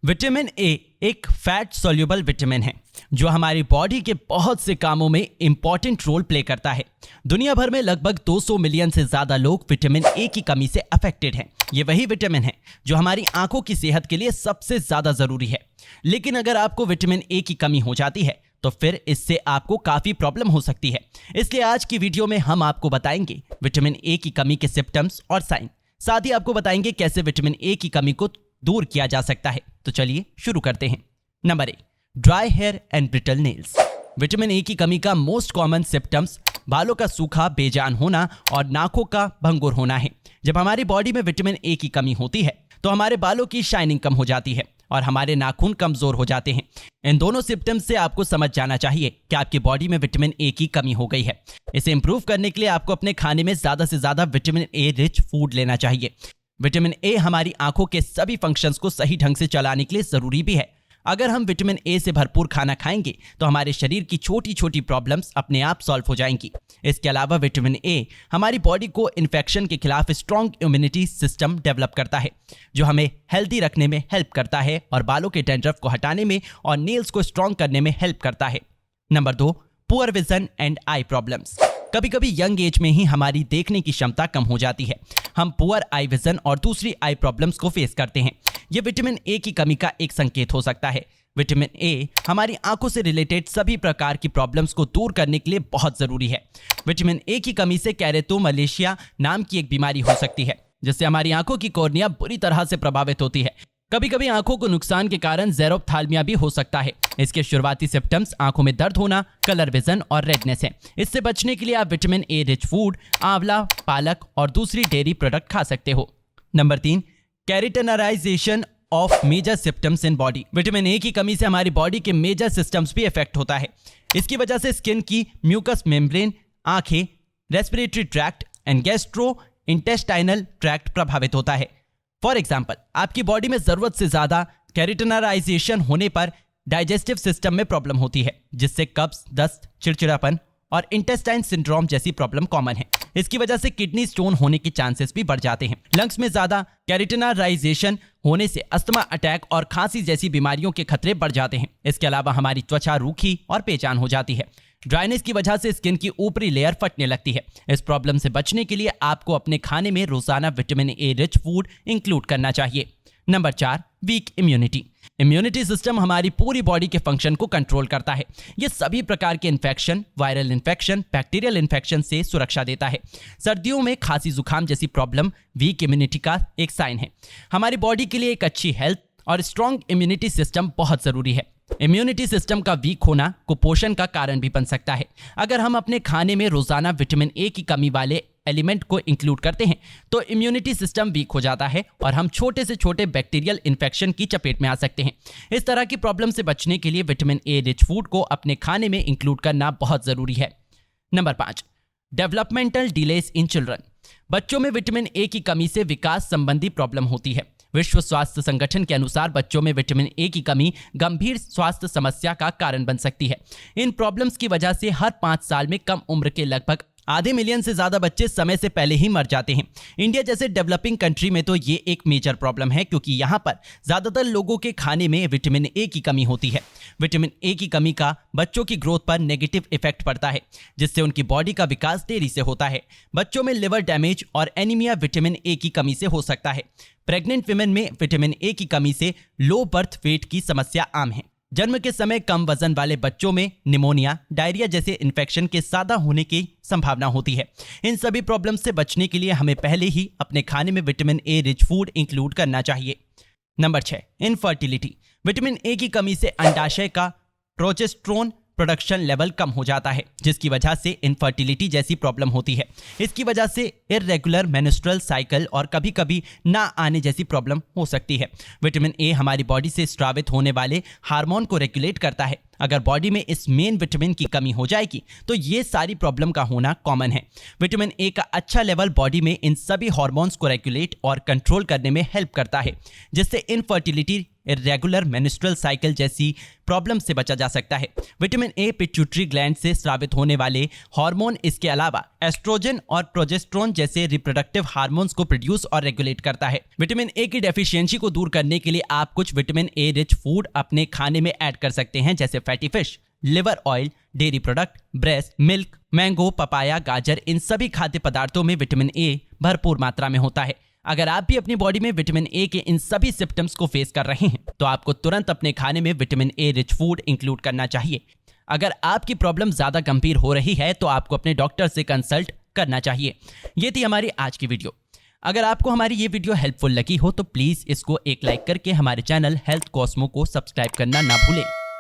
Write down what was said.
Vitamin A एक fat soluble vitamin है जो हमारी बॉडी के बहुत से कामों में इंपॉर्टेंट रोल प्ले करता है। दुनिया भर में लगभग 200 मिलियन से ज्यादा लोग विटामिन ए की कमी से अफेक्टेड हैं। ये वही विटामिन है जो हमारी आंखों की सेहत के लिए सबसे ज्यादा जरूरी है। लेकिन अगर आपको विटामिन ए की कमी हो जाती है तो फिर इससे आपको काफी प्रॉब्लम हो सकती है। इसलिए आज की वीडियो में हम आपको बताएंगे विटामिन ए की कमी के सिम्टम्स और साइन, साथ ही आपको बताएंगे कैसे विटामिन ए की कमी को दूर किया जा सकता है। तो चलिए शुरू करते हैं। Number 1, dry hair and brittle nails. Vitamin A की कमी का मोस्ट कॉमन सिम्टम्स बालों का सूखा, बेजान होना और नाखों का भंगुर होना है। जब हमारी बॉडी में विटामिन ए की कमी होती है तो हमारे बालों की शाइनिंग कम हो जाती है और हमारे नाखून कमजोर हो जाते हैं। इन दोनों सिम्टम्स से आपको समझ जाना चाहिए कि आपकी बॉडी में विटामिन ए की कमी हो गई है। इसे इंप्रूव करने के लिए आपको अपने खाने में ज्यादा से ज्यादा विटामिन ए रिच फूड लेना चाहिए। विटामिन ए हमारी आंखों के सभी फंक्शंस को सही ढंग से चलाने के लिए जरूरी भी है। अगर हम विटामिन ए से भरपूर खाना खाएंगे तो हमारे शरीर की छोटी छोटी प्रॉब्लम्स अपने आप सॉल्व हो जाएंगी। इसके अलावा विटामिन ए हमारी बॉडी को इन्फेक्शन के खिलाफ स्ट्रॉन्ग इम्यूनिटी सिस्टम डेवलप करता है जो हमें हेल्दी रखने में हेल्प करता है और बालों के डैंड्रफ को हटाने में और नेल्स को स्ट्रॉन्ग करने में हेल्प करता है। Number 2, poor vision and I problems. कभी कभी यंग एज में ही हमारी देखने की क्षमता कम हो जाती है। हम पुअर आई विजन और दूसरी आई प्रॉब्लम्स को फेस करते हैं। यह विटामिन ए की कमी का एक संकेत हो सकता है। विटामिन ए हमारी आंखों से रिलेटेड सभी प्रकार की प्रॉब्लम्स को दूर करने के लिए बहुत जरूरी है। विटामिन ए की कमी से कैरेटोमलेशिया नाम की एक बीमारी हो सकती है जिससे हमारी आंखों की कॉर्निया बुरी तरह से प्रभावित होती है। कभी कभी आंखों को नुकसान के कारण ज़ेरोप्थाल्मिया भी हो सकता है। इसके शुरुआती सिम्टम्स आंखों में दर्द होना, कलर विजन और रेडनेस है। इससे बचने के लिए आप विटामिन ए रिच फूड, आंवला, पालक और दूसरी डेयरी प्रोडक्ट खा सकते हो। Number 3, characterization of major systems in body. Vitamin A की कमी से हमारी बॉडी के मेजर सिस्टम्स भी इफेक्ट होता है। इसकी वजह से स्किन की म्यूकस मेम्ब्रेन, आंखें, respiratory tract and gastro intestinal tract प्रभावित होता है। फॉर एग्जाम्पल, आपकी बॉडी में जरूरत से ज्यादा कैरेटनराइजेशन होने पर डाइजेस्टिव सिस्टम में प्रॉब्लम होती है जिससे कब्ज, दस्त, चिड़चिड़ापन और इंटेस्टाइन सिंड्रोम जैसी प्रॉब्लम कॉमन है। इसकी वजह से किडनी स्टोन होने के चांसेस भी बढ़ जाते हैं। लंग्स में ज्यादा कैरेटनराइजेशन होने से अस्थमा, अटैक और खांसी जैसी बीमारियों के खतरे बढ़ जाते हैं। इसके अलावा हमारी त्वचा रूखी और बेजान हो जाती है। ड्राइनेस की वजह से स्किन की ऊपरी लेयर फटने लगती है। इस प्रॉब्लम से बचने के लिए आपको अपने खाने में रोजाना vitamin A rich food include करना चाहिए। Number 4, weak immunity. Immunity system हमारी पूरी बॉडी के फंक्शन को कंट्रोल करता है। यह सभी प्रकार के infection, viral infection, bacterial infection से सुरक्षा देता है। सर्दियों में खांसी, जुकाम जैसी प्रॉब्लम वीक इम्यूनिटी का एक साइन है। हमारी बॉडी के लिए एक अच्छी हेल्थ और स्ट्रॉन्ग इम्यूनिटी सिस्टम बहुत जरूरी है। इम्यूनिटी सिस्टम का वीक होना कुपोषण का कारण भी बन सकता है। अगर हम अपने खाने में रोजाना विटामिन ए की कमी वाले एलिमेंट को इंक्लूड करते हैं तो इम्यूनिटी सिस्टम वीक हो जाता है और हम छोटे से छोटे बैक्टीरियल इन्फेक्शन की चपेट में आ सकते हैं। इस तरह की प्रॉब्लम से बचने के लिए विटामिन ए रिच फूड को अपने खाने में इंक्लूड करना बहुत जरूरी है। Number 5, developmental delays in children. बच्चों में विटामिन ए की कमी से विकास संबंधी प्रॉब्लम होती है। विश्व स्वास्थ्य संगठन के अनुसार बच्चों में विटामिन ए की कमी गंभीर स्वास्थ्य समस्या का कारण बन सकती है। इन प्रॉब्लम्स की वजह से हर 5 साल में कम उम्र के लगभग आधे मिलियन से ज्यादा बच्चे समय से पहले ही मर जाते हैं। इंडिया जैसे डेवलपिंग कंट्री में तो ये एक मेजर प्रॉब्लम है क्योंकि यहाँ पर ज्यादातर लोगों के खाने में विटामिन ए की कमी होती है। विटामिन ए की कमी का बच्चों की ग्रोथ पर नेगेटिव इफेक्ट पड़ता है जिससे उनकी बॉडी का विकास देरी से होता है। बच्चों में लिवर डैमेज और एनीमिया विटामिन ए की कमी से हो सकता है। प्रेग्नेंट विमेन में विटामिन ए की कमी से लो बर्थ वेट की समस्या आम है। जन्म के समय कम वजन वाले बच्चों में निमोनिया, डायरिया जैसे इन्फेक्शन के ज्यादा होने की संभावना होती है। इन सभी प्रॉब्लम से बचने के लिए हमें पहले ही अपने खाने में vitamin A rich food include करना चाहिए। Number 6, infertility. विटामिन ए की कमी से अंडाशय का प्रोजेस्टेरोन प्रोडक्शन लेवल कम हो जाता है जिसकी वजह से इनफर्टिलिटी जैसी प्रॉब्लम होती है। इसकी वजह से इर्रेगुलर मेंस्ट्रुअल साइकिल और कभी कभी ना आने जैसी प्रॉब्लम हो सकती है। विटामिन ए हमारी बॉडी से स्रावित होने वाले हार्मोन को रेगुलेट करता है। अगर बॉडी में इस मेन विटामिन की कमी हो जाएगी तो ये सारी प्रॉब्लम का होना कॉमन है। विटामिन ए का अच्छा लेवल बॉडी में इन सभी हार्मोन्स को रेगुलेट और कंट्रोल करने में हेल्प करता है जिससे इनफर्टिलिटी इरेगुलर मेंस्ट्रुअल साइकिल जैसी प्रॉब्लम से बचा जा सकता है। विटामिन ए पिट्यूटरी ग्लैंड से स्रावित होने वाले हार्मोन, इसके अलावा एस्ट्रोजन और प्रोजेस्टेरोन जैसे रिप्रोडक्टिव हार्मोन्स को प्रोड्यूस और रेगुलेट करता है। विटामिन ए की डेफिशिएंसी को दूर करने के लिए आप कुछ विटामिन ए रिच फूड अपने खाने में ऐड कर सकते हैं, जैसे fatty fish, liver oil, dairy product, breast milk, mango, papaya, गाजर। इन सभी खाद्य पदार्थों में विटामिन ए भरपूर मात्रा में होता है। अगर आप भी अपनी बॉडी में विटामिन ए के इन सभी सिम्टम्स को फेस कर रहे हैं तो आपको तुरंत अपने खाने में vitamin A rich food include करना चाहिए। अगर आपकी प्रॉब्लम ज्यादा गंभीर हो रही है तो आपको अपने डॉक्टर से कंसल्ट करना चाहिए। ये थी हमारी आज की वीडियो। अगर आपको हमारी ये वीडियो हेल्पफुल लगी हो तो प्लीज इसको एक लाइक करके हमारे चैनल हेल्थ कॉस्मो को सब्सक्राइब करना ना भूलें।